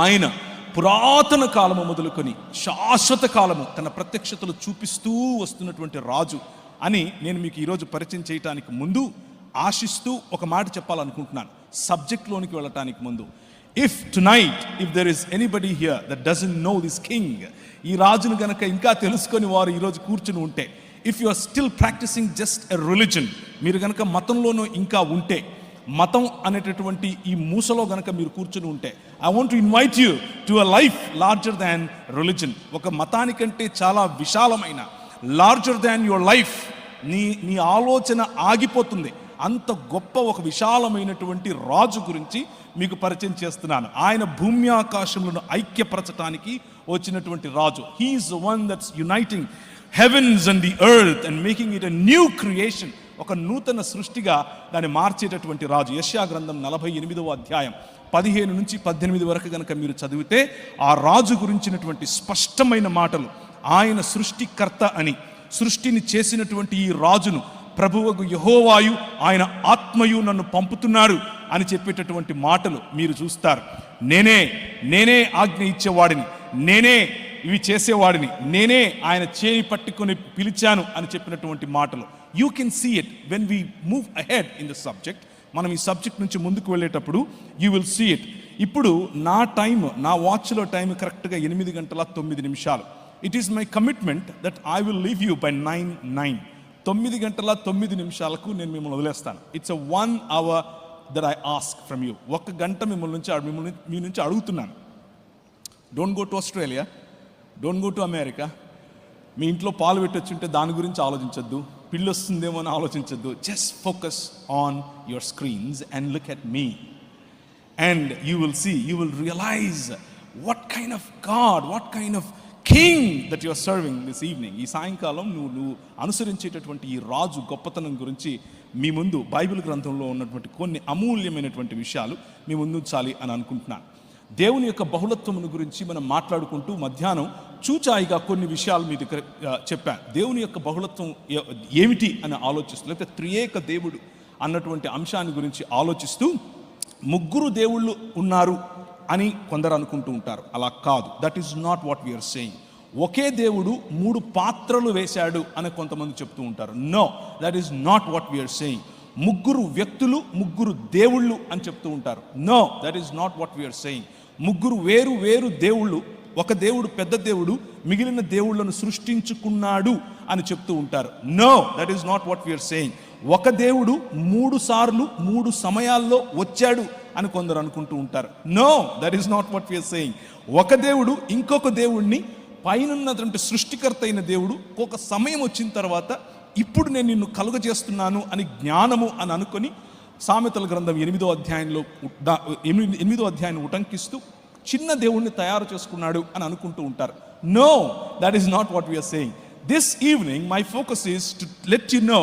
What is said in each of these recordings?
ఆయన పురాతన కాలము మొదలుకొని శాశ్వత కాలము తన ప్రత్యక్షతలు చూపిస్తూ వస్తున్నటువంటి రాజు అని నేను మీకు ఈరోజు పరిచయం చేయటానికి ముందు ఆశిస్తూ ఒక మాట చెప్పాలనుకుంటున్నాను. సబ్జెక్ట్లోనికి వెళ్ళటానికి ముందు, if there is anybody here that doesn't know this king, ఈ రాజును గనక ఇంకా తెలుసుకొని వారు ఈరోజు కూర్చుని ఉంటే, if you are still practising just a religion, మీరు గనక మతంలోనూ ఇంకా ఉంటే, మతం అనేటటువంటి ఈ మూసలో గనక మీరు కూర్చుని ఉంటే, I want to invite you to a life larger than religion. ఒక మతానికంటే చాలా విశాలమైన, లార్జర్ దాన్ యువర్ లైఫ్, నీ ఆలోచన ఆగిపోతుంది, అంత గొప్ప ఒక విశాలమైనటువంటి రాజు గురించి మీకు పరిచయం చేస్తున్నాను. ఆయన భూమి ఆకాశములను ఐక్యపరచడానికి వచ్చినటువంటి రాజు. He is the one that's uniting heavens and the earth and making it a new creation. ఒక నూతన సృష్టిగా దాన్ని మార్చేటటువంటి రాజు. యెషయా గ్రంథం 48వ అధ్యాయం 15 నుంచి 18 వరకు కనుక మీరు చదివితే ఆ రాజు గురించినటువంటి స్పష్టమైన మాటలు, ఆయన సృష్టికర్త అని, సృష్టిని చేసినటువంటి ఈ రాజును ప్రభువగు యెహోవాయు ఆయన ఆత్మయు నన్ను పంపుతున్నారు అని చెప్పేటటువంటి మాటలు మీరు చూస్తారు. నేనే ఆజ్ఞ ఇచ్చేవాడిని, నేనే ఇవి చేసేవాడిని, నేనే ఆయన చేయి పట్టుకొని పిలిచాను అని చెప్పినటువంటి మాటలు. You can see it when we move ahead in the subject. మనం ఈ సబ్జెక్ట్ నుంచి ముందుకు వెళ్ళేటప్పుడు యూ విల్ సీ ఇట్. ఇప్పుడు నా వాచ్లో టైం కరెక్ట్గా 8:09. It is my commitment that I will leave you by 9:09. 9:09 నేను మిమ్మల్ని వదిలేస్తాను. It's a 1 hour that I ask from you. 1 గంట మీ నుంచి అడుగుతున్నాను. Don't go to Australia, don't go to America. మీ ఇంట్లో పాలు పెట్టొచ్చుంటే దాని గురించి ఆలోచించద్దు, పిల్లి వస్తుందేమో అని ఆలోచించద్దు. Just focus on your screens and look at me and you will see, you will realize what kind of God, what kind of king that you are serving this evening. ఈ సాయంకాలం నువ్వు అనుసరించేటటువంటి ఈ రాజు గొప్పతనం గురించి మీ ముందు బైబిల్ గ్రంథంలో ఉన్నటువంటి కొన్ని అమూల్యమైనటువంటి విషయాలు మీ ముందు ఉంచాలి అని అనుకుంటున్నాను. దేవుని యొక్క బహుళత్వం గురించి మనం మాట్లాడుకుంటూ మధ్యాహ్నం చూచాయిగా కొన్ని విషయాలు మీ దగ్గర చెప్పాను. దేవుని యొక్క బహుళత్వం ఏమిటి అని ఆలోచిస్తూ, లేకపోతే త్రియేక దేవుడు అన్నటువంటి అంశాన్ని గురించి ఆలోచిస్తూ, 3 దేవుళ్ళు ఉన్నారు అని కొందరు అనుకుంటూ ఉంటారు. అలా కాదు. That is not what we are saying. ఒకే దేవుడు 3 పాత్రలు వేశాడు అని కొంతమంది చెప్తూ ఉంటారు. No, that is not what we are saying. 3 వ్యక్తులు, 3 దేవుళ్ళు అని చెప్తూ ఉంటారు. No, that is not what we are saying. 3 వేరు దేవుళ్ళు, ఒక దేవుడు పెద్ద దేవుడు మిగిలిన దేవుళ్లను సృష్టించుకున్నాడు అని చెప్తూ ఉంటారు. No, that is not what we are saying. ఒక దేవుడు 3 సార్లు 3 సమయాల్లో వచ్చాడు అని కొందరు అనుకుంటూ ఉంటారు. No, that is not what we are saying. ఒక దేవుడు ఇంకొక దేవుడిని, పైనున్నటువంటి సృష్టికర్త అయిన దేవుడు ఒక సమయం వచ్చిన తర్వాత ఇప్పుడు నేను నిన్ను కలుగజేస్తున్నాను అని జ్ఞానము అని అనుకొని సామెతల గ్రంథం 8వ అధ్యాయాన్ని ఉటంకిస్తూ చిన్న దేవుణ్ణి తయారు చేసుకున్నాడు అని అనుకుంటూ ఉంటారు. No, that is not what we are saying. This evening my focus is to let you know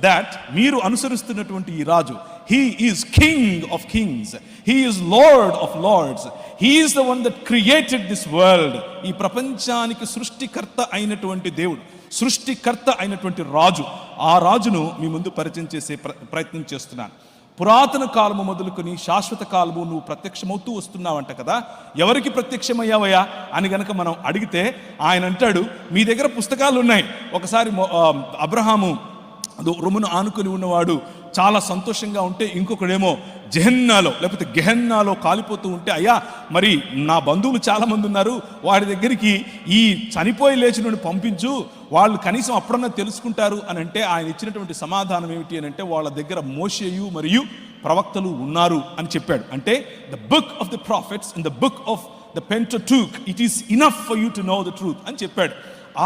that మీరు అనుసరిస్తున్నటువంటి ఈ రాజు, he is king of kings, he is lord of lords, he is the one that created this world. ఈ ప్రపంచానికి సృష్టికర్త అయినటువంటి దేవుడు, సృష్టికర్త అయినటువంటి రాజు, ఆ రాజును మీ ముందు పరిచయం చేసే ప్రయత్నం చేస్తున్నాను. పురాతన కాలము మొదలుకొని శాశ్వత కాలము నువ్వు ప్రత్యక్షమవుతూ వస్తున్నావంట కదా, ఎవరికి ప్రత్యక్షమయ్యావయ్యా అని గనక మనం అడిగితే ఆయన అంటాడు, మీ దగ్గర పుస్తకాలు ఉన్నాయి. ఒకసారి అబ్రహాము రొమ్మును ఆనుకొని ఉన్నవాడు చాలా సంతోషంగా ఉంటే, ఇంకొకడేమో జెహన్నాలో లేకపోతే గెహన్నాలో కాలిపోతూ ఉంటే, అయ్యా మరి నా బంధువులు చాలామంది ఉన్నారు, వాడి దగ్గరికి ఈ చనిపోయి లేచినోడిని పంపించు, వాళ్ళు కనీసం అప్పుడన్నా తెలుసుకుంటారు అని అంటే ఆయన ఇచ్చినటువంటి సమాధానం ఏమిటి అని అంటే, వాళ్ళ దగ్గర మోషేయు మరియు ప్రవక్తలు ఉన్నారు అని చెప్పాడు. అంటే the book of the prophets in the book of the Pentateuch, it is enough for you to know the truth అని చెప్పాడు.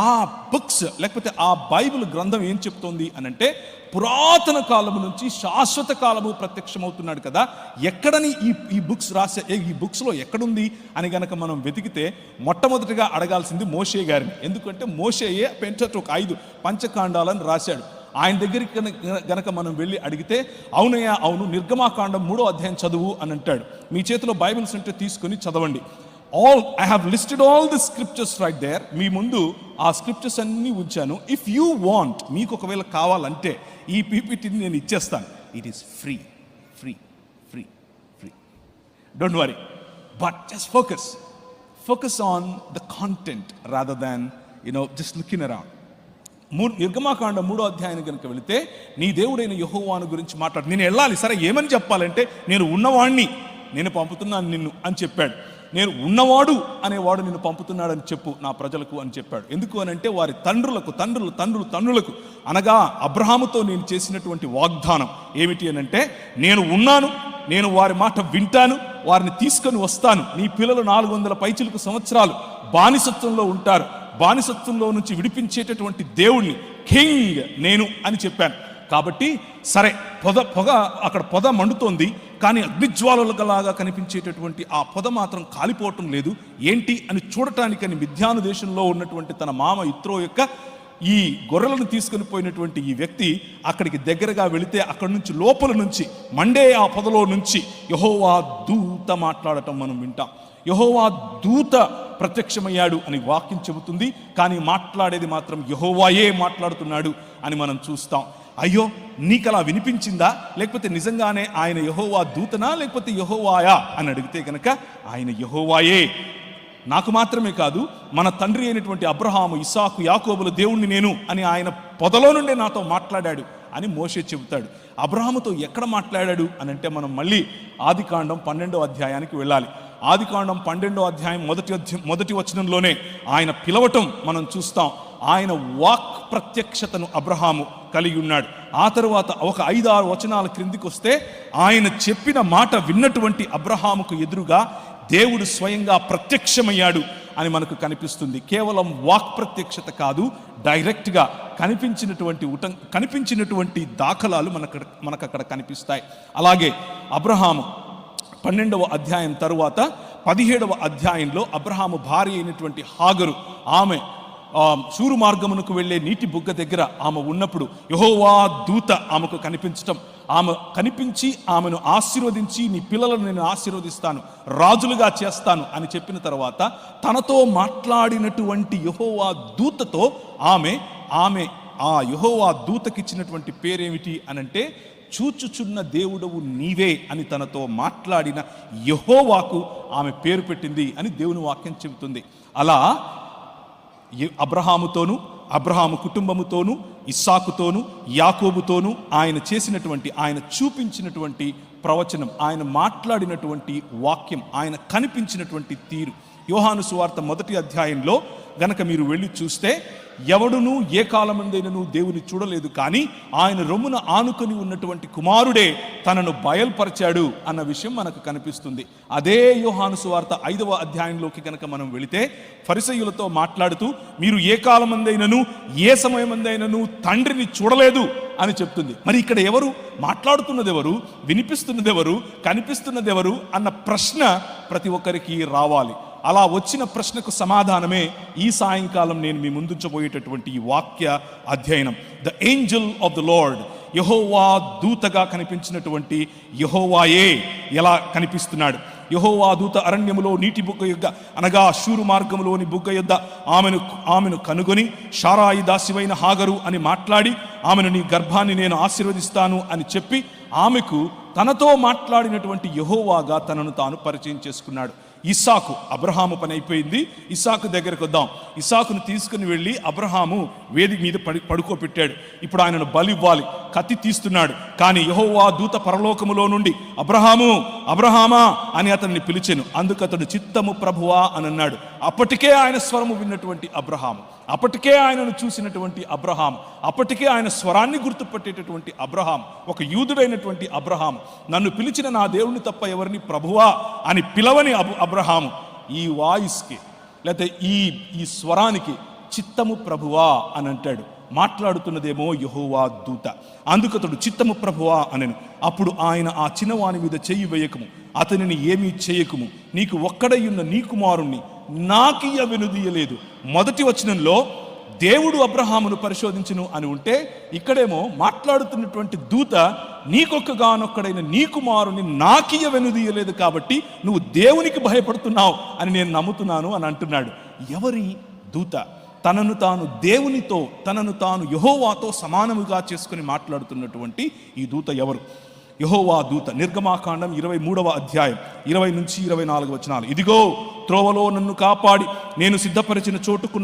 ఆ బుక్స్ లేకపోతే ఆ బైబిల్ గ్రంథం ఏం చెప్తోంది అని అంటే, పురాతన కాలము నుంచి శాశ్వత కాలము ప్రత్యక్షమవుతున్నాడు కదా, ఎక్కడని ఈ బుక్స్ రాసే, ఈ బుక్స్లో ఎక్కడుంది అని గనక మనం వెతికితే మొట్టమొదటిగా అడగాల్సింది మోషే గారిని. ఎందుకంటే మోషేయే పెంటటూక్ 5 పంచకాండాలను రాశాడు. ఆయన దగ్గరికి గనక మనం వెళ్ళి అడిగితే, అవునయ్యా అవును, నిర్గమాకాండం 3వ అధ్యాయం చదువు అని అంటాడు. మీ చేతిలో బైబిల్స్ ఉంటే తీసుకొని చదవండి. I have listed all the scriptures right there. మీ ముందు ఆ స్క్రిప్చర్స్ అన్నీ ఉంచాను. ఇఫ్ యూ వాంట్, మీకు ఒకవేళ కావాలంటే ఈ పీపీటీని నేను ఇచ్చేస్తాను. It is free. Don't worry. But just focus on the content rather than just looking around. నిర్గమాకాండ 3వ అధ్యాయానికి కనుక వెళితే, నీ దేవుడైన యెహోవాను గురించి మాట్లాడు. నేను వెళ్ళాలి, సరే ఏమని చెప్పాలంటే, నేను ఉన్నవాణ్ణి, నేను పంపుతున్నాను నిన్ను అని చెప్పాడు. నేను ఉన్నవాడు అనేవాడు నిన్ను పంపుతున్నాడని చెప్పు నా ప్రజలకు అని చెప్పాడు. ఎందుకు అని అంటే, వారి తండ్రులకు అనగా అబ్రహాముతో నేను చేసినటువంటి వాగ్దానం ఏమిటి అని అంటే, నేను ఉన్నాను, నేను వారి మాట వింటాను, వారిని తీసుకొని వస్తాను. నీ పిల్లలు 400 పైచిలకు సంవత్సరాలు బానిసత్వంలో ఉంటారు, బానిసత్వంలో నుంచి విడిపించేటటువంటి దేవుణ్ణి, కింగ్ నేను అని చెప్పాను. కాబట్టి సరే, అక్కడ పొద మండుతోంది, కానీ అగ్నిజ్వాలలాగా కనిపించేటటువంటి ఆ పొద మాత్రం కాలిపోవటం లేదు. ఏంటి అని చూడటానికని మిద్యాను దేశంలో ఉన్నటువంటి తన మామ ఇత్రో యొక్క ఈ గొర్రెలను తీసుకుని పోయినటువంటి ఈ వ్యక్తి అక్కడికి దగ్గరగా వెళితే, అక్కడి నుంచి లోపల నుంచి మండే ఆ పొదలో నుంచి యెహోవా దూత మాట్లాడటం మనం వింటాం. యెహోవా దూత ప్రత్యక్షమయ్యాడు అని వాక్యం చెబుతుంది, కానీ మాట్లాడేది మాత్రం యెహోవాయే మాట్లాడుతున్నాడు అని మనం చూస్తాం. అయ్యో, నీకు అలా వినిపించిందా, లేకపోతే నిజంగానే ఆయన యెహోవా దూతనా, లేకపోతే యెహోవాయా అని అడిగితే కనుక ఆయన యెహోవాయే. నాకు మాత్రమే కాదు, మన తండ్రి అయినటువంటి అబ్రహాము, ఇస్సాకు, యాకోబుల దేవుణ్ణి నేను అని ఆయన పొదలో నుండే నాతో మాట్లాడాడు అని మోషే చెబుతాడు. అబ్రహాముతో ఎక్కడ మాట్లాడాడు అని అంటే, మనం మళ్ళీ ఆదికాండం 12వ అధ్యాయానికి వెళ్ళాలి. ఆదికాండం 12వ అధ్యాయం మొదటి వచనంలోనే ఆయన పిలవటం మనం చూస్తాం. ఆయన వాక్ ప్రత్యక్షతను అబ్రహాము కలిగి ఉన్నాడు. ఆ తరువాత ఒక 5-6 వచనాల క్రిందికి వస్తే, ఆయన చెప్పిన మాట విన్నటువంటి అబ్రహాముకు ఎదురుగా దేవుడు స్వయంగా ప్రత్యక్షమయ్యాడు అని మనకు కనిపిస్తుంది. కేవలం వాక్ ప్రత్యక్షత కాదు, డైరెక్ట్గా కనిపించినటువంటి దాఖలాలు మనకు అక్కడ కనిపిస్తాయి. అలాగే అబ్రహాము 12వ అధ్యాయం తరువాత 17వ అధ్యాయంలో అబ్రహాము భార్య అయినటువంటి హాగరు, ఆమె శూరు మార్గమునకు వెళ్ళే నీటి బుగ్గ దగ్గర ఆమె ఉన్నప్పుడు యెహోవా దూత ఆమెకు కనిపించటం, ఆమె కనిపించి ఆమెను ఆశీర్వదించి, నీ పిల్లలను నేను ఆశీర్వదిస్తాను, రాజులుగా చేస్తాను అని చెప్పిన తర్వాత, తనతో మాట్లాడినటువంటి యెహోవా దూతతో ఆమె ఆ యెహోవా దూతకిచ్చినటువంటి పేరేమిటి అనంటే, చూచుచున్న దేవుడవు నీవే అని తనతో మాట్లాడిన యెహోవాకు ఆమె పేరు పెట్టింది అని దేవుని వాక్యం చెబుతుంది. అలా అబ్రహాముతోనూ, అబ్రహాము కుటుంబముతోనూ, ఇస్సాకుతోనూ, యాకోబుతోనూ ఆయన చూపించినటువంటి ప్రవచనం, ఆయన మాట్లాడినటువంటి వాక్యం, ఆయన కనిపించినటువంటి తీరు. యోహాను సువార్త 1వ అధ్యాయంలో గనక మీరు వెళ్ళి చూస్తే, ఎవడునూ ఏ కాలమందైనను దేవుని చూడలేదు, కానీ ఆయన రొమ్మున ఆనుకొని ఉన్నటువంటి కుమారుడే తనను బయల్పరిచాడు అన్న విషయం మనకు కనిపిస్తుంది. అదే యోహాను సువార్త 5వ అధ్యాయంలోకి గనక మనం వెళితే, ఫరిసయ్యులతో మాట్లాడుతూ, మీరు ఏ కాలమందైనను ఏ సమయమందైనను తండ్రిని చూడలేదు అని చెప్తుంది. మరి ఇక్కడ ఎవరు మాట్లాడుతున్నది, ఎవరు వినిపిస్తున్నది, ఎవరు కనిపిస్తున్నది, ఎవరు అన్న ప్రశ్న ప్రతి ఒక్కరికి రావాలి. అలా వచ్చిన ప్రశ్నకు సమాధానమే ఈ సాయంకాలం నేను మీ ముందుంచబోయేటటువంటి ఈ వాక్య అధ్యయనం. The angel of the lord, యెహోవా దూతగా కనిపించినటువంటి యెహోవాయే ఎలా కనిపిస్తున్నాడు. యెహోవా దూత అరణ్యములో నీటి బుగ్గ యొద్ద, అనగా శూరు మార్గములోని బుగ్గ యొద్ద ఆమెను కనుగొని, షారాయి దాసివైన హాగరు అని మాట్లాడి, ఆమెను నీ గర్భాన్ని నేను ఆశీర్వదిస్తాను అని చెప్పి, ఆమెకు తనతో మాట్లాడినటువంటి యెహోవాగా తనను తాను పరిచయం చేసుకున్నాడు. ఇస్సాకు, అబ్రహాము పని అయిపోయింది, ఇస్సాకు దగ్గరకు వద్దాం. ఇస్సాకును తీసుకుని వెళ్ళి అబ్రహాము వేదిక మీద పడుకోబెట్టాడు. ఇప్పుడు ఆయనను బలి ఇవ్వాలి, కత్తి తీస్తున్నాడు. కానీ యెహోవా దూత పరలోకములో నుండి, అబ్రహాము, అబ్రహామా అని అతన్ని పిలిచెను. అందుకు అతడు, చిత్తము ప్రభువా అని అన్నాడు. అప్పటికే ఆయన స్వరము విన్నటువంటి అబ్రహాము, అప్పటికే ఆయనను చూసినటువంటి అబ్రహాం, అప్పటికే ఆయన స్వరాన్ని గుర్తుపట్టేటటువంటి అబ్రహాం, ఒక యూదుడైనటువంటి అబ్రహాం, నన్ను పిలిచిన నా దేవుని తప్ప ఎవరిని ప్రభువా అని పిలవని అబ్రహాము ఈ వాయిస్కి, లేకపోతే ఈ స్వరానికి చిత్తము ప్రభువా అని అంటాడు. మాట్లాడుతున్నదేమో యెహోవా దూత. అందుకతడు చిత్తము ప్రభువా అనెను. అప్పుడు ఆయన, ఆ చిన్నవాని మీద చెయ్యి వేయకము, అతనిని ఏమీ చేయకుము, నీకు ఒక్కడయ్యున్న నీ కుమారుణ్ణి నాకియ వెనుదీయలేదు. మొదటి వచనంలో దేవుడు అబ్రహామును పరిశోధించును అని ఉంటే, ఇక్కడేమో మాట్లాడుతున్నటువంటి దూత, నీకొక్కగానొక్కడైన నీ కుమారుని నాకియ వెనుదీయలేదు, కాబట్టి నువ్వు దేవునికి భయపడుతున్నావు అని నేను నమ్ముతున్నాను అని అంటున్నాడు. ఎవరి దూత? తనను తాను దేవునితో, తనను తాను యెహోవాతో సమానముగా చేసుకుని మాట్లాడుతున్నటువంటి ఈ దూత ఎవరు? యెహోవా దూత. నిర్గమాకాండం 23వ అధ్యాయం 20 నుంచి 24 వచనాలు. ఇదిగో త్రోవలో నన్ను కాపాడి నేను సిద్ధపరిచిన చోటుకు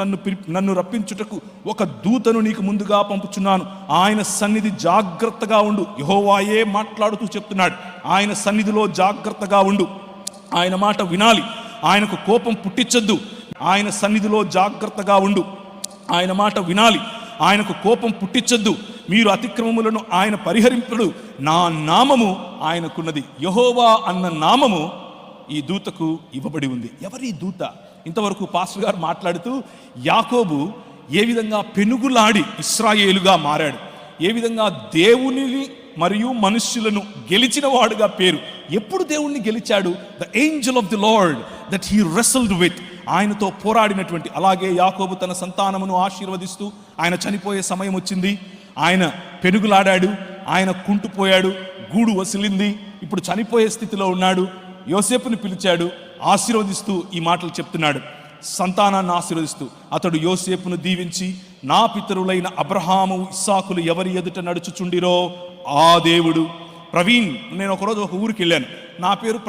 నన్ను రప్పించుటకు ఒక దూతను నీకు ముందుగా పంపుచున్నాను. ఆయన సన్నిధి జాగ్రత్తగా ఉండు. యెహోవాయే మాట్లాడుతూ చెప్తున్నాడు. ఆయన సన్నిధిలో జాగ్రత్తగా ఉండు. ఆయన మాట వినాలి. ఆయనకు కోపం పుట్టించొద్దు. ఆయన సన్నిధిలో జాగ్రత్తగా ఉండు. ఆయన మాట వినాలి. ఆయనకు కోపం పుట్టించొద్దు. మీరు అతిక్రమములను ఆయన పరిహరింపుడు. నా నామము ఆయనకున్నది. యెహోవా అన్న నామము ఈ దూతకు ఇవ్వబడి ఉంది. ఎవరి దూత? ఇంతవరకు పాస్టర్ గారు మాట్లాడుతూ యాకోబు ఏ విధంగా పెనుగులాడి ఇశ్రాయేలుగా మారాడు, ఏ విధంగా దేవునిని మరియు మనుష్యులను గెలిచిన వాడుగా పేరు. ఎప్పుడు దేవుణ్ణి గెలిచాడు? The angel of the lord that he wrestled with, ఆయనతో పోరాడినటువంటి. అలాగే యాకోబు తన సంతానమును ఆశీర్వదిస్తూ ఆయన చనిపోయే సమయం వచ్చింది. ఆయన పెనుగులాడాడు, ఆయన కుంటుపోయాడు, గూడు వసిలింది, ఇప్పుడు చనిపోయే స్థితిలో ఉన్నాడు. యోసేపుని పిలిచాడు, ఆశీర్వదిస్తూ ఈ మాటలు చెప్తున్నాడు. సంతానాన్ని ఆశీర్వదిస్తూ అతడు యోసేపును దీవించి, నా పితరులైన అబ్రహాము ఇస్సాకులు ఎవరి ఎదుట నడుచుచుండిరో ఆ దేవుడు. ప్రవీణ్, నేను ఒకరోజు ఒక ఊరికి వెళ్ళాను. నా పేరు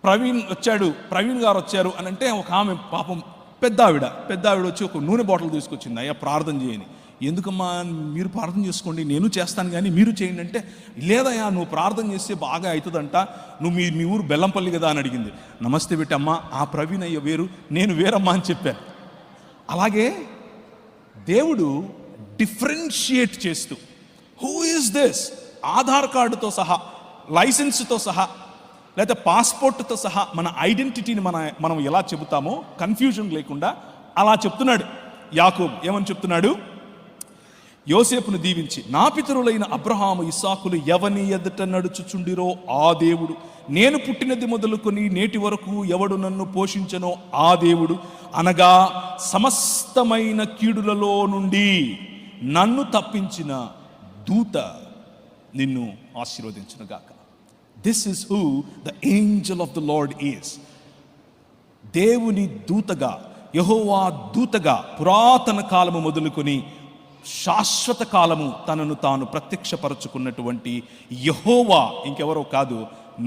ప్రవీణ్ వచ్చాడు, ప్రవీణ్ గారు వచ్చారు అని అంటే ఒక ఆమె పాపం పెద్ద ఆవిడ వచ్చి ఒక నూనె బాటిల్ తీసుకొచ్చింది. అయ్యా ప్రార్థన చేయని. ఎందుకమ్మా, మీరు ప్రార్థన చేసుకోండి, నేను చేస్తాను కానీ మీరు చేయండి అంటే, లేదయ్యా నువ్వు ప్రార్థన చేస్తే బాగా అవుతుందంట, నువ్వు మీ ఊరు బెల్లంపల్లి కదా అని అడిగింది. నమస్తే పెట్టమ్మా, ఆ ప్రవీణ్ అయ్య వేరు, నేను వేరమ్మా అని చెప్పాను. అలాగే దేవుడు డిఫరెన్షియేట్ చేస్తూ, హూ ఈజ్ దిస్, ఆధార్ కార్డుతో సహా, లైసెన్స్తో సహా, లేదా పాస్పోర్ట్తో సహా మన ఐడెంటిటీని మనం ఎలా చెబుతామో కన్ఫ్యూజన్ లేకుండా అలా చెప్తున్నాడు యాకోబు. ఏమని చెప్తున్నాడు? యోసేపును దీవించి, నా పితరులైన అబ్రహాము ఇస్సాకులు ఎవని ఎదుట నడుచుచుండిరో ఆ దేవుడు, నేను పుట్టినది మొదలుకొని నేటి వరకు ఎవడు నన్ను పోషించనో ఆ దేవుడు, అనగా సమస్తమైన కీడులలో నుండి నన్ను తప్పించిన దూత నిన్ను ఆశీర్వదించునుగాక. This is who the angel of the lord is. దేవుని దూతగా, యెహోవా దూతగా పురాతన కాలము మొదలుకొని శాశ్వత కాలము తనను తాను ప్రత్యక్షపరచుకున్నటువంటి యెహోవా ఇంకెవరో కాదు,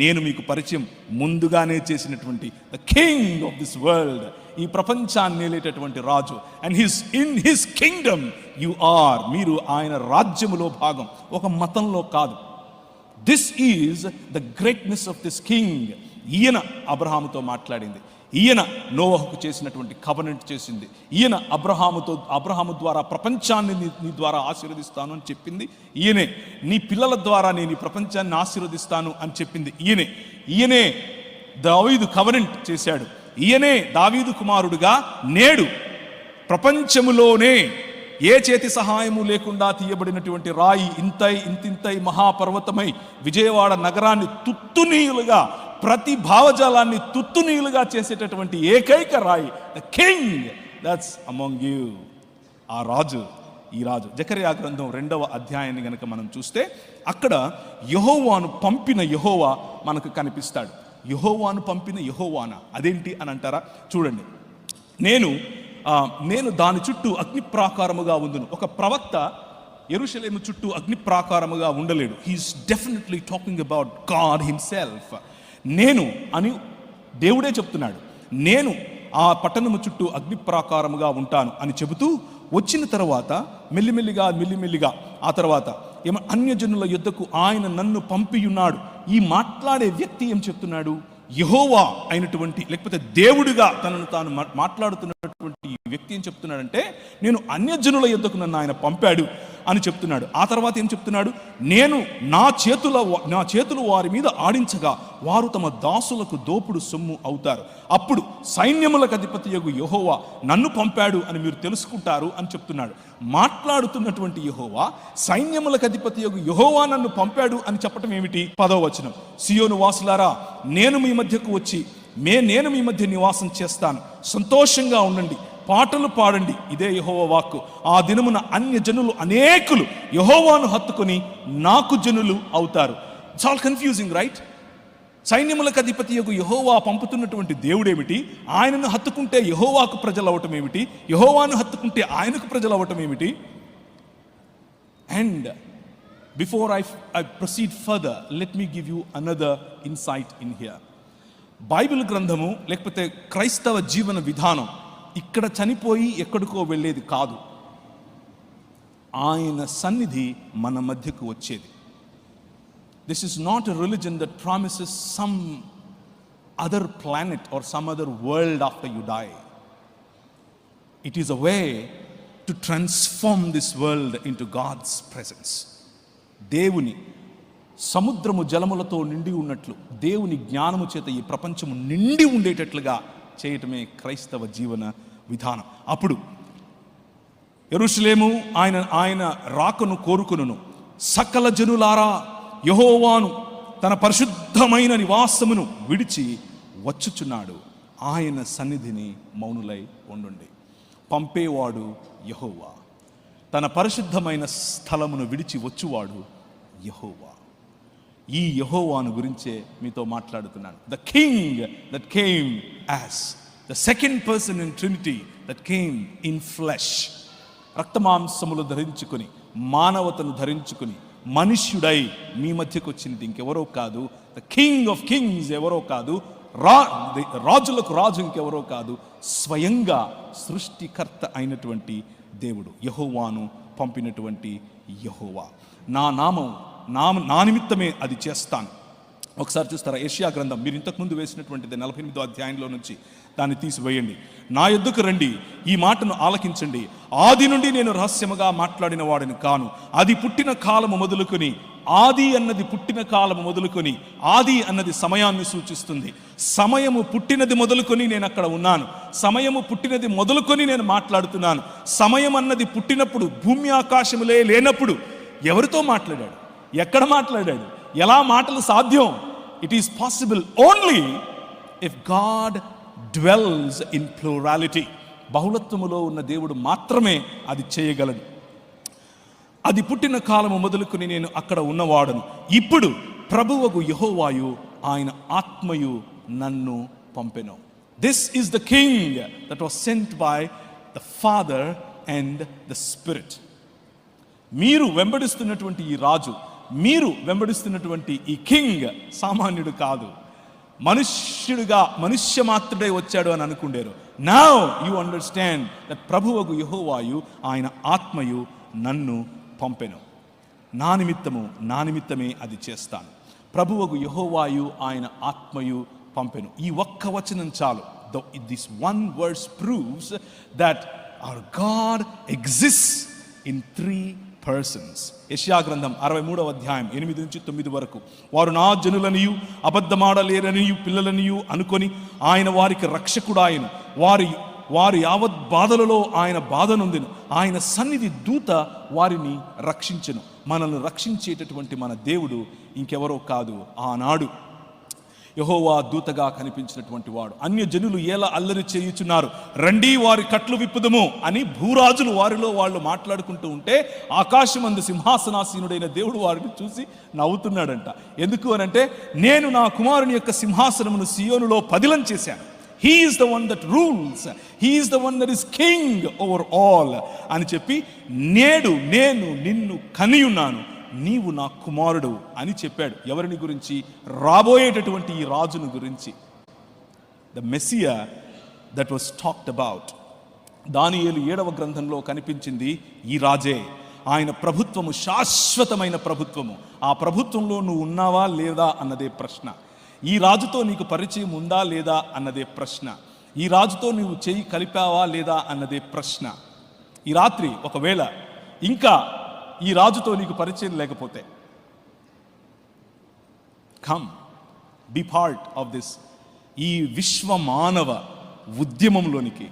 నేను మీకు పరిచయం ముందుగానే చేసినటువంటి the king of this world, ఈ ప్రపంచాన్ని ఏలేటటువంటి రాజు. And in his kingdom you are, మీరు ఆయన రాజ్యములో భాగం, ఒక మతంలో కాదు. This is the greatness of this king. ఈయన అబ్రహాముతో మాట్లాడింది, ఈయన నోవహుకు చేసినటువంటి కవెనెంట్ చేసింది, ఈయన అబ్రహాము ద్వారా ప్రపంచాన్ని నీ ద్వారా ఆశీర్వదిస్తాను అని చెప్పింది ఈయనే, నీ పిల్లల ద్వారా నేను ఈ ప్రపంచాన్ని ఆశీర్వదిస్తాను అని చెప్పింది ఈయనే దావీదు కవెనెంట్ చేశాడు. ఈయనే దావీదు కుమారుడుగా నేడు ప్రపంచములోనే ఏ చేతి సహాయము లేకుండా తీయబడినటువంటి రాయి ఇంతింతై మహాపర్వతమై విజయవాడ నగరాన్ని తుత్తునీయులుగా, ప్రతి భావజాలాన్ని తుత్తునీయులుగా చేసేటటువంటి ఏకైక రాయి, the king that's among you. ఆ రాజు, ఈ రాజు. జకర్యా గ్రంథం 2వ అధ్యాయాన్ని గనక మనం చూస్తే అక్కడ యెహోవాను పంపిన యెహోవా మనకు కనిపిస్తాడు. యెహోవాను పంపిన యెహోవానా, అదేంటి అని అంటారా? చూడండి, నేను దాని చుట్టూ అగ్ని ప్రాకారముగా ఉందును. ఒక ప్రవక్త యెరూషలేము చుట్టూ అగ్ని ప్రాకారముగా ఉండలేడు. He is definitely talking about God himself. నేను అని దేవుడే చెప్తున్నాడు. నేను ఆ పట్టణము చుట్టూ అగ్ని ప్రాకారముగా ఉంటాను అని చెబుతూ వచ్చిన తర్వాత మెల్లిమెల్లిగా ఆ తర్వాత అన్యజనుల యుద్ధకు ఆయన నన్ను పంపియున్నాడు. ఈ మాట్లాడే వ్యక్తి ఏం చెప్తున్నాడు? యెహోవా అయినటువంటి, లేకపోతే దేవుడిగా తనను తాను మాట్లాడుతున్నటువంటి ఈ వ్యక్తి ఏం చెప్తున్నాడంటే, నేను అన్యజనుల యుద్ధకు నన్ను ఆయన పంపాడు అని చెప్తున్నాడు. ఆ తర్వాత ఏం చెప్తున్నాడు? నేను నా చేతులు వారి మీద ఆడించగా వారు తమ దాసులకు దోపుడు సొమ్ము అవుతారు. అప్పుడు సైన్యములకు అధిపతియగు యెహోవా నన్ను పంపాడు అని మీరు తెలుసుకుంటారు అని చెప్తున్నాడు. మాట్లాడుతున్నటువంటి యెహోవా సైన్యములకు అధిపతియగు యెహోవా నన్ను పంపాడు అని చెప్పటం ఏమిటి? 10వ వచనం, సియోను వాసులారా, నేను మీ మధ్యకు వచ్చి నేను మీ మధ్య నివాసం చేస్తాను, సంతోషంగా ఉండండి, పాటలు పాడండి, ఇదే యెహోవా వాక్కు. ఆ దినమున అన్య జనులు అనేకులు యెహోవాను హత్తుకొని నాకు జనులు అవుతారు. It's all confusing, right? సైన్యములకు అధిపతియగు యెహోవా పంపుతున్నటువంటి దేవుడేమిటి? ఆయనను హత్తుకుంటే యెహోవాకు ప్రజలు అవటం ఏమిటి? యెహోవాను హత్తుకుంటే ఆయనకు ప్రజలు అవటం ఏమిటి? And Before I proceed further, let me give you another insight in here. Bible గ్రంథము లేకపోతే క్రైస్తవ జీవన విధానం ఇక్కడ చనిపోయి ఎక్కడికో వెళ్ళేది కాదు. ఆయన సన్నిధి మన మధ్యకు వచ్చేది. This is not a religion that promises some other planet or some other world after you die. It is a way to transform this world into God's presence. దేవుని సముద్రము జలములతో నిండి ఉన్నట్లు దేవుని జ్ఞానము చేత ఈ ప్రపంచము నిండి ఉండేటట్లుగా చేయటమే క్రైస్తవ జీవన విధానం. అప్పుడు యెరూషలేము ఆయన రాకను కోరుకొనును. సకల జనులారా యెహోవాను తన పరిశుద్ధమైన నివాసమును విడిచి వచ్చుచున్నాడు. ఆయన సన్నిధిని మౌనులై ఉండుండి. పంపేవాడు యెహోవా, తన పరిశుద్ధమైన స్థలమును విడిచి వచ్చువాడు యెహోవా. ఈ యెహోవాను గురించే మీతో మాట్లాడుతున్నాను. The king that came as the second person in trinity that came in flesh. రక్తమాంసములు ధరించుకొని మానవతను ధరించుకొని మనుష్యుడై మీ మధ్యకు వచ్చినది ఇంకెవరో కాదు. ద కింగ్ ఆఫ్ కింగ్స్ ఎవరో కాదు, రాజులకు రాజు ఇంకెవరో కాదు, స్వయంగా సృష్టికర్త అయినటువంటి దేవుడు యెహోవాను పంపినటువంటి యెహోవా. నా నిమిత్తమే అది చేస్తాను. ఒకసారి చూస్తారా యెషయా గ్రంథం, మీరు ఇంతకుముందు వేసినటువంటిది 48వ అధ్యాయంలో నుంచి దాన్ని తీసివేయండి. నా యొద్దకు రండి, ఈ మాటను ఆలకించండి. ఆది నుండి నేను రహస్యముగా మాట్లాడిన వాడిని కాను. అది పుట్టిన కాలము మొదలుకొని, ఆది అన్నది పుట్టిన కాలము మొదలుకొని, ఆది అన్నది సమయాన్ని సూచిస్తుంది. సమయము పుట్టినది మొదలుకొని నేను అక్కడ ఉన్నాను. సమయము పుట్టినది మొదలుకొని నేను మాట్లాడుతున్నాను. సమయం అన్నది పుట్టినప్పుడు భూమి ఆకాశములే లేనప్పుడు ఎవరితో మాట్లాడాడు, ఎక్కడ మాట్లాడాడు, ఎలా మాటలు సాధ్యం? It is possible only if God dwells in plurality. బహుళత్వములో ఉన్న దేవుడు మాత్రమే అది చేయగలడు. అది పుట్టిన కాలము మొదలుకొని నేను అక్కడ ఉన్నవాడను. ఇప్పుడు ప్రభువగు యెహోవాయు ఆయన ఆత్మయు నన్ను పంపెను. This is the king that was sent by the father and the spirit. మీరు వెంబడిస్తున్నటువంటి ఈ రాజు, మీరు వెంబడిస్తున్నటువంటి ఈ కింగ్ సామాన్యుడు కాదు. మనుష్య మాత్రుడై వచ్చాడు అని అనుకుండేరు. నౌ యు అండర్స్టాండ్ దట్ ప్రభువగు యెహోవాయు ఆయన ఆత్మయు నన్ను పంపెను. నా నిమిత్తమే అది చేస్తాను. ప్రభువగు యెహోవాయు ఆయన ఆత్మయు పంపెను. ఈ ఒక్క వచనం చాలు. This one verse proves that our God exists in 3 persons. యెషయా గ్రంథం 63వ అధ్యాయం 8 నుంచి 9 వరకు. వారు నా జనులనియు అబద్ధమాడలేరనియు పిల్లలనియు అనుకొని ఆయన వారికి రక్షకుడాయను. వారి యావత్ బాధలలో ఆయన బాధ నొందెను. ఆయన సన్నిధి దూత వారిని రక్షించెను. మనల్ని రక్షించేటటువంటి మన దేవుడు ఇంకెవరో కాదు. ఆనాడు యెహోవా దూతగా కనిపించినటువంటి వాడు. అన్య జనులు ఎలా అల్లరి చేయుచున్నారు, రండి వారి కట్లు విప్పుదము అని భూరాజులు వారిలో వాళ్ళు మాట్లాడుకుంటూ ఉంటే ఆకాశమందు సింహాసనాసీనుడైన దేవుడు వారిని చూసి నవ్వుతున్నాడంట. ఎందుకు అనంటే, నేను నా కుమారుని యొక్క సింహాసనమును సియోనులో పదిలం చేశాను. He is the one that rules. He is the one that is king over all అని చెప్పి, నేడు నేను నిన్ను కనియున్నాను, నీవు నా కుమారుడు అని చెప్పాడు. ఎవరిని గురించి? రాబోయేటటువంటి ఈ రాజును గురించి. The Messiah that was talked about. దానియేలు 7వ గ్రంథంలో కనిపించింది ఈ రాజే. ఆయన ప్రభుత్వము శాశ్వతమైన ప్రభుత్వము. ఆ ప్రభుత్వంలో నువ్వు ఉన్నావా లేదా అన్నదే ప్రశ్న. ఈ రాజుతో నీకు పరిచయం ఉందా లేదా అన్నదే ప్రశ్న. ఈ రాజుతో నువ్వు చెయ్యి కలిపావా లేదా అన్నదే ప్రశ్న. ఈ రాత్రి ఒకవేళ ఇంకా ఈ రాజుతో నీకు పరిచయం లేకపోతే, come be part of this, ఈ విశ్వ మానవ ఉద్యమంలోనికి,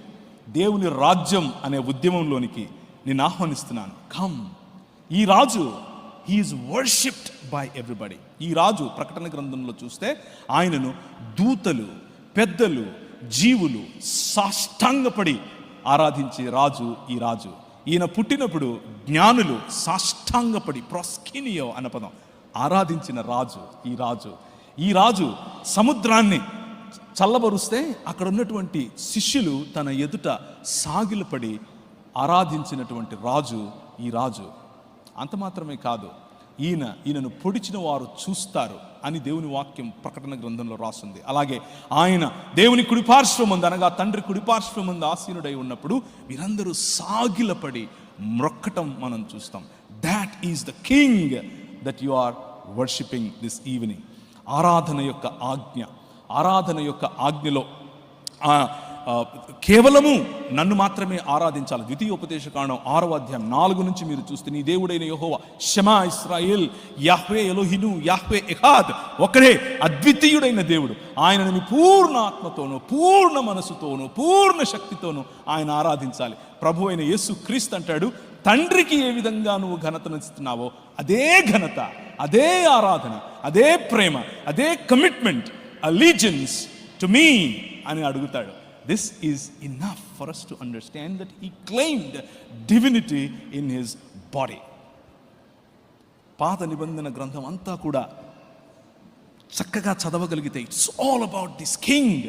దేవుని రాజ్యం అనే ఉద్యమంలోనికి నేను ఆహ్వానిస్తున్నాను. కమ్. ఈ రాజు he is worshipped by everybody. ఈ రాజు ప్రకటన గ్రంథంలో చూస్తే ఆయనను దూతలు, పెద్దలు, జీవులు సాష్టాంగపడి ఆరాధించే రాజు ఈ రాజు. ఈయన పుట్టినప్పుడు జ్ఞానులు సాష్టాంగపడి, ప్రాస్కినియో అన్న పదం, ఆరాధించిన రాజు ఈ రాజు. ఈ రాజు సముద్రాన్ని చల్లబరుస్తే అక్కడ ఉన్నటువంటి శిష్యులు తన ఎదుట సాగిలపడి ఆరాధించినటువంటి రాజు ఈ రాజు. అంత మాత్రమే కాదు, ఈయనను పొడిచిన వారు చూస్తారు అని దేవుని వాక్యం ప్రకటన గ్రంథంలో రాస్తుంది. అలాగే ఆయన దేవుని కుడిపార్శ్వమందు, అనగా తండ్రి కుడిపార్శ్వమందు ఆసీనుడై ఉన్నప్పుడు వీరందరూ సాగిలపడి మ్రొక్కటం మనం చూస్తాం. That is the king that you are worshipping this evening. ఆరాధన యొక్క ఆజ్ఞలో కేవలము నన్ను మాత్రమే ఆరాధించాలి. ద్వితీయోపదేశకాండం 6వ అధ్యాయం 4 నుంచి మీరు చూస్తే, నీ దేవుడైన యెహోవా షమా ఇశ్రాయేల్, యాహ్వే ఎలోహిను, యాహ్వే ఎహాద్, ఒకడే అద్వితీయుడైన దేవుడు. ఆయనను నీ పూర్ణ ఆత్మతోనూ, పూర్ణ మనసుతోనూ, పూర్ణ శక్తితోనూ ఆయన ఆరాధించాలి. ప్రభు అయిన యేసు క్రీస్తు అంటాడు, తండ్రికి ఏ విధంగా నువ్వు ఘనతనిస్తున్నావో అదే ఘనత, అదే ఆరాధన, అదే ప్రేమ, అదే కమిట్మెంట్, అలీజియన్స్ టు మీ అని అడుగుతాడు. This is enough for us to understand that he claimed divinity in his body. పాత నిబంధన గ్రంథం అంతా కూడా చక్కగా చదవగలిగితే it's all about this king